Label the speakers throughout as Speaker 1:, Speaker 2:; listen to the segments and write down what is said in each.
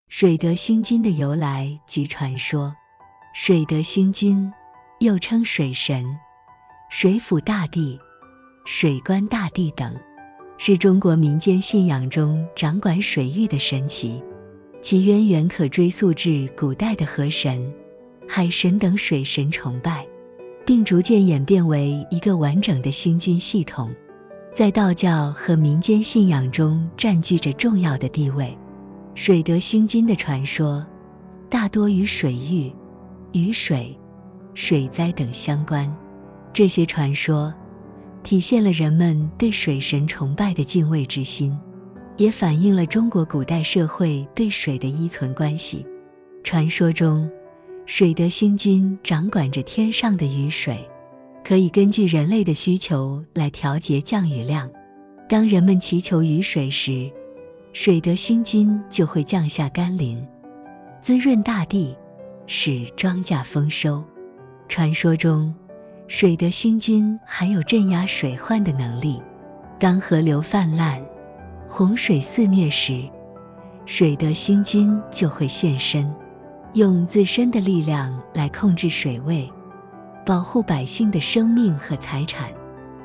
Speaker 1: 水德星君的由来及传说。水德星君又称水神、水辅大帝、水官大帝等，是中国民间信仰中掌管水域的神祇，其渊源可追溯至古代的河神、海神等水神崇拜，并逐渐演变为一个完整的星君系统，在道教和民间信仰中占据着重要的地位。水德星君的传说大多与水域、雨水、水灾等相关，这些传说体现了人们对水神崇拜的敬畏之心，也反映了中国古代社会对水的依存关系。传说中，水德星君掌管着天上的雨水，可以根据人类的需求来调节降雨量。当人们祈求雨水时，水德星君就会降下甘霖，滋润大地，使庄稼丰收。传说中，水德星君还有镇压水患的能力。当河流泛滥、洪水肆虐时，水德星君就会现身，用自身的力量来控制水位，保护百姓的生命和财产。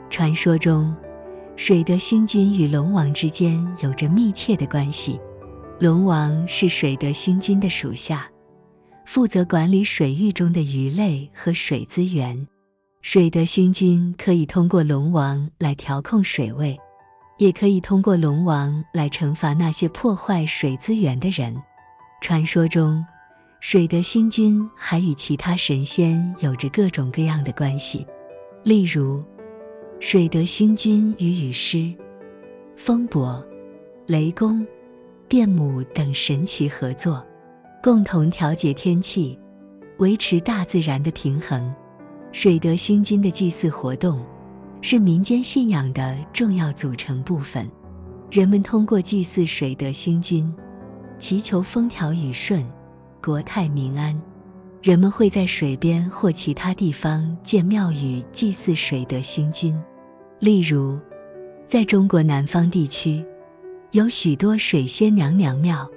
Speaker 1: 传说中，水德星君与龙王之间有着密切的关系。龙王是水德星君的属下，负责管理水域中的鱼类和水资源。水德星君可以通过龙王来调控水位，也可以通过龙王来惩罚那些破坏水资源的人。传说中，水德星君还与其他神仙有着各种各样的关系，例如水德星君与雨师、风伯、雷公、电母等神祇合作，共同调节天气，维持大自然的平衡。水德星君的祭祀活动是民间信仰的重要组成部分，人们通过祭祀水德星君，祈求风调雨顺、国泰民安。人们会在水边或其他地方建庙宇祭祀水德星君，例如在中国南方地区有许多水仙娘娘庙，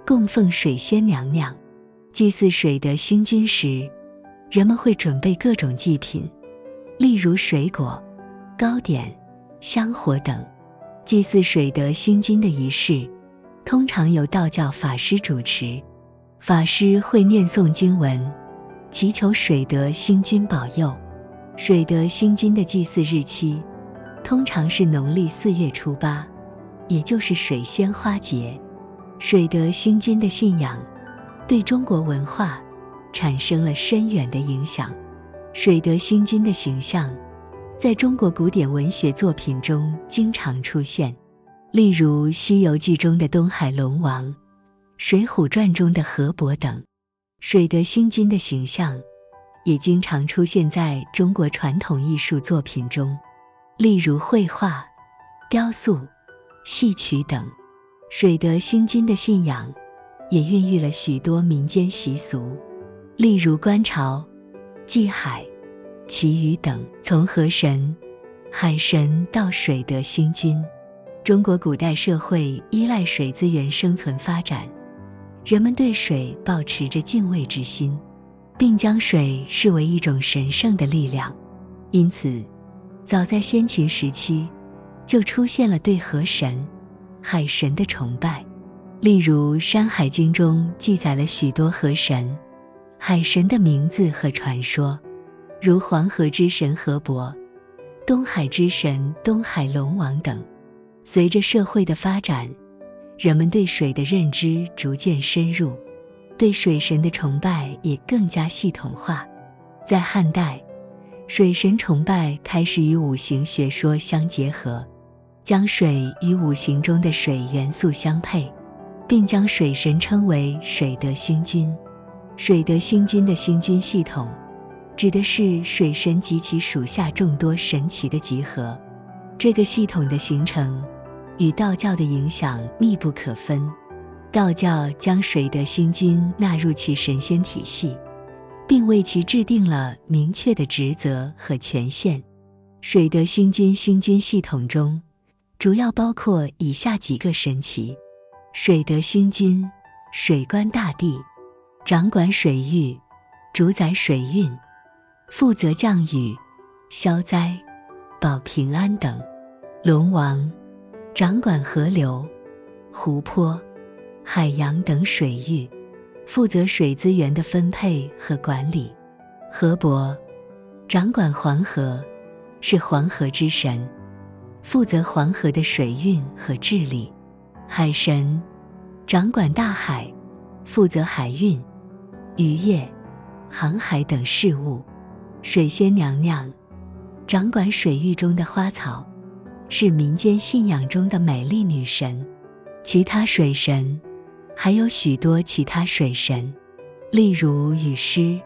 Speaker 1: 供奉水仙娘娘。祭祀水德星君时，人们会准备各种祭品，例如水果、糕点、香火等。祭祀水德星君的仪式通常由道教法师主持，法师会念诵经文，祈求水德星君保佑。水德星君的祭祀日期通常是农历4月初8，也就是水仙花节。水德星君的信仰对中国文化产生了深远的影响。水德星君的形象在中国古典文学作品中经常出现，例如《西游记》中的东海龙王、《水浒传》中的河伯等。水德星君的形象也经常出现在中国传统艺术作品中，例如绘画、雕塑、戏曲等。水德星君的信仰也孕育了许多民间习俗，例如观潮、祭海、祈雨等。从河神、海神到水德星君，中国古代社会依赖水资源生存发展，人们对水抱持着敬畏之心，并将水视为一种神圣的力量。因此，早在先秦时期就出现了对河神、海神的崇拜。例如《山海经》中记载了许多河神、海神的名字和传说，如黄河之神河伯、东海之神东海龙王等。随着社会的发展，人们对水的认知逐渐深入，对水神的崇拜也更加系统化。在汉代，水神崇拜开始与五行学说相结合，将水与五行中的水元素相配，并将水神称为水德星君。水德星君的星君系统指的是水神及其属下众多神祇的集合。这个系统的形成与道教的影响密不可分。道教将水德星君纳入其神仙体系，并为其制定了明确的职责和权限。水德星君星君系统中主要包括以下几个神祇：水德星君、水官大帝，掌管水域，主宰水运，负责降雨、消灾、保平安等。龙王掌管河流、湖泊、海洋等水域，负责水资源的分配和管理。河伯掌管黄河，是黄河之神，负责黄河的水运和治理。海神掌管大海，负责海运、渔业、航海等事务。水仙娘娘掌管水域中的花草，是民间信仰中的美丽女神。其他水神还有许多其他水神，例如雨师、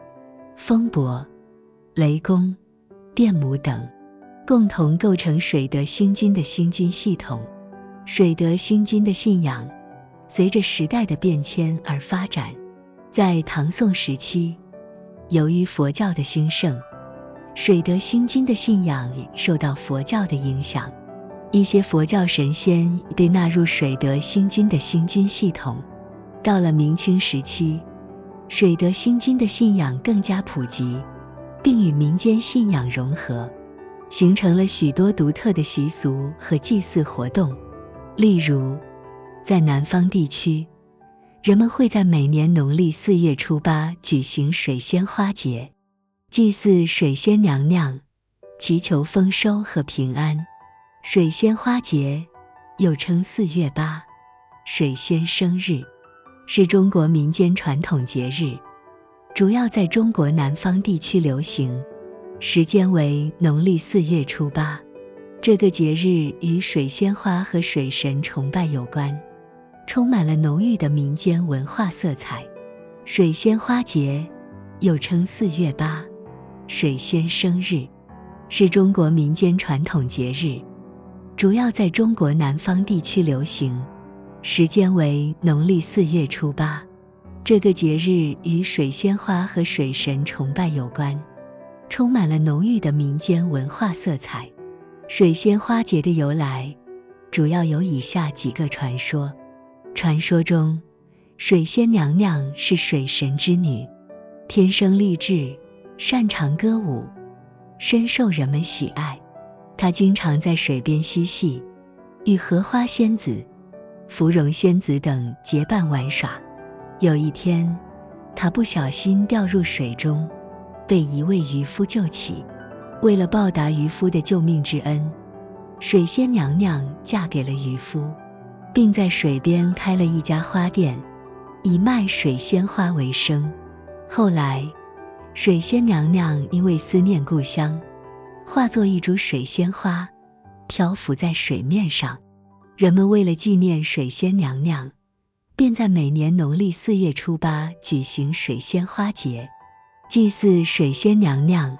Speaker 1: 风伯、雷公、电母等，共同构成水德星君的星君系统。水德星君的信仰随着时代的变迁而发展。在唐宋时期，由于佛教的兴盛，水德星君的信仰也受到佛教的影响，一些佛教神仙被纳入水德星君的星君系统。到了明清时期，水德星君的信仰更加普及，并与民间信仰融合，形成了许多独特的习俗和祭祀活动。例如，在南方地区，人们会在每年农历4月初8举行水仙花节，祭祀水仙娘娘，祈求丰收和平安。水仙花节又称4月8水仙生日，是中国民间传统节日，主要在中国南方地区流行，时间为农历4月初8。这个节日与水仙花和水神崇拜有关，充满了浓郁的民间文化色彩。水仙花节又称4月8水仙生日，是中国民间传统节日，主要在中国南方地区流行，时间为农历4月初8。这个节日与水仙花和水神崇拜有关，充满了浓郁的民间文化色彩。水仙花节的由来主要有以下几个传说。传说中，水仙娘娘是水神之女，天生丽质，擅长歌舞，深受人们喜爱。她经常在水边嬉戏，与荷花仙子、芙蓉仙子等结伴玩耍。有一天，她不小心掉入水中，被一位渔夫救起。为了报答渔夫的救命之恩，水仙娘娘嫁给了渔夫，并在水边开了一家花店，以卖水仙花为生。后来，水仙娘娘因为思念故乡，化作一株水仙花，漂浮在水面上。人们为了纪念水仙娘娘，便在每年农历4月初8举行水仙花节，祭祀水仙娘娘，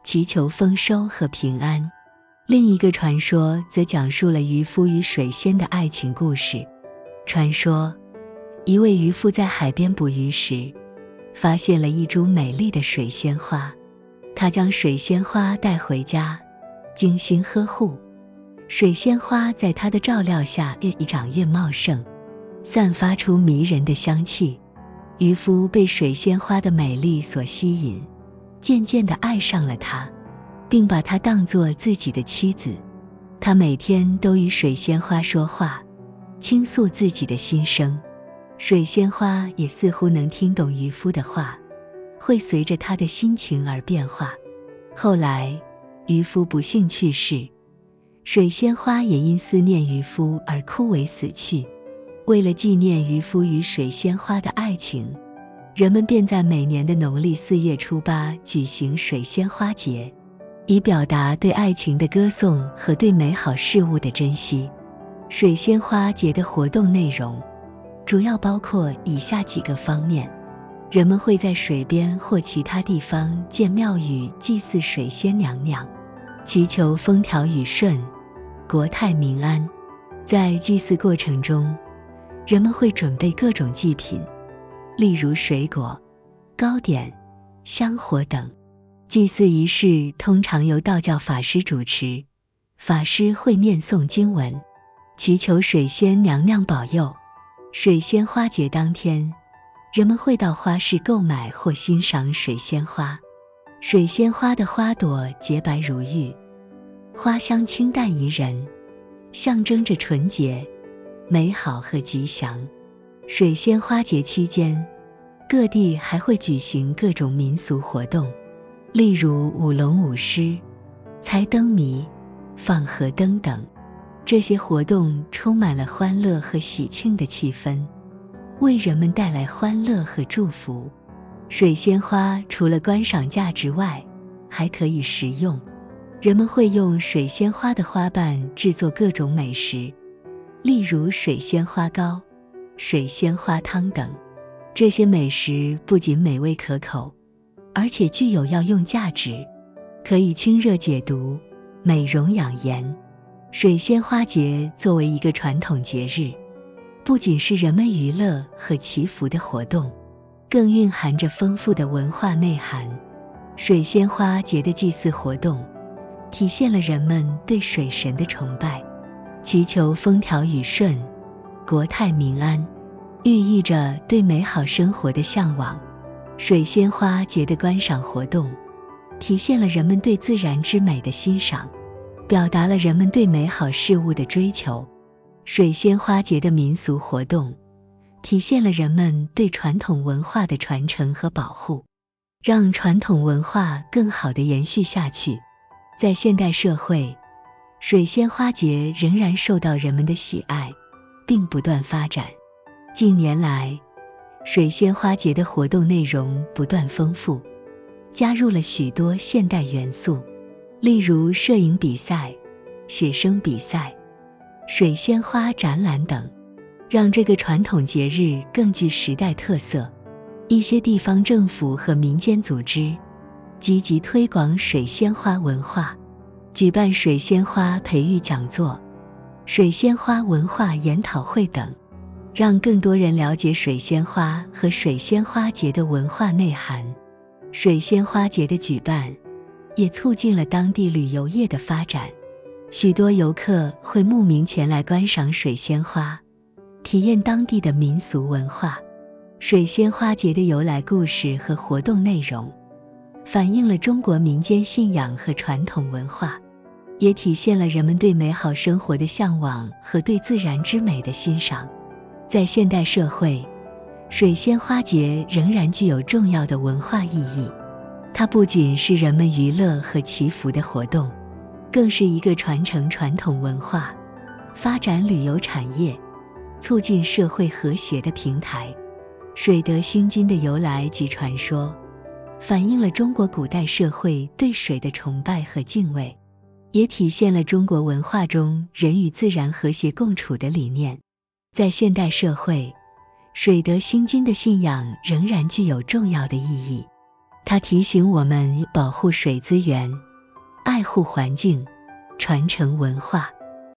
Speaker 1: 祈求丰收和平安。另一个传说则讲述了渔夫与水仙的爱情故事。传说，一位渔夫在海边捕鱼时，发现了一株美丽的水仙花，他将水仙花带回家，精心呵护。水仙花在他的照料下越长越茂盛，散发出迷人的香气。渔夫被水仙花的美丽所吸引，渐渐地爱上了她，并把她当作自己的妻子。他每天都与水仙花说话，倾诉自己的心声。水仙花也似乎能听懂渔夫的话，会随着他的心情而变化。后来，渔夫不幸去世，水仙花也因思念渔夫而枯萎死去。为了纪念渔夫与水仙花的爱情，人们便在每年的农历4月初8举行水仙花节，以表达对爱情的歌颂和对美好事物的珍惜。水仙花节的活动内容主要包括以下几个方面。人们会在水边或其他地方建庙宇祭祀水仙娘娘，祈求风调雨顺、国泰民安。在祭祀过程中，人们会准备各种祭品，例如水果、糕点、香火等。祭祀仪式通常由道教法师主持，法师会念诵经文，祈求水仙娘娘保佑。水仙花节当天，人们会到花市购买或欣赏水仙花。水仙花的花朵洁白如玉，花香清淡宜人，象征着纯洁、美好和吉祥。水仙花节期间，各地还会举行各种民俗活动，例如舞龙舞狮、猜灯谜、放河灯等。这些活动充满了欢乐和喜庆的气氛，为人们带来欢乐和祝福。水仙花除了观赏价值外，还可以食用。人们会用水仙花的花瓣制作各种美食，例如水仙花糕、水仙花汤等。这些美食不仅美味可口，而且具有药用价值，可以清热解毒、美容养颜。水仙花节作为一个传统节日，不仅是人们娱乐和祈福的活动，更蕴含着丰富的文化内涵。水仙花节的祭祀活动体现了人们对水神的崇拜，祈求风调雨顺、国泰民安，寓意着对美好生活的向往。水仙花节的观赏活动体现了人们对自然之美的欣赏，表达了人们对美好事物的追求。水仙花节的民俗活动体现了人们对传统文化的传承和保护，让传统文化更好地延续下去。在现代社会，水仙花节仍然受到人们的喜爱，并不断发展。近年来，水仙花节的活动内容不断丰富，加入了许多现代元素，例如摄影比赛、写生比赛、水仙花展览等，让这个传统节日更具时代特色。一些地方政府和民间组织积极推广水仙花文化，举办水仙花培育讲座、水仙花文化研讨会等，让更多人了解水仙花和水仙花节的文化内涵。水仙花节的举办也促进了当地旅游业的发展，许多游客会慕名前来观赏水仙花，体验当地的民俗文化。水仙花节的由来故事和活动内容反映了中国民间信仰和传统文化，也体现了人们对美好生活的向往和对自然之美的欣赏。在现代社会，水仙花节仍然具有重要的文化意义，它不仅是人们娱乐和祈福的活动，更是一个传承传统文化、发展旅游产业、促进社会和谐的平台。水德星君的由来及传说，反映了中国古代社会对水的崇拜和敬畏，也体现了中国文化中人与自然和谐共处的理念。在现代社会，水德星君的信仰仍然具有重要的意义，它提醒我们保护水资源、爱护环境、传承文化。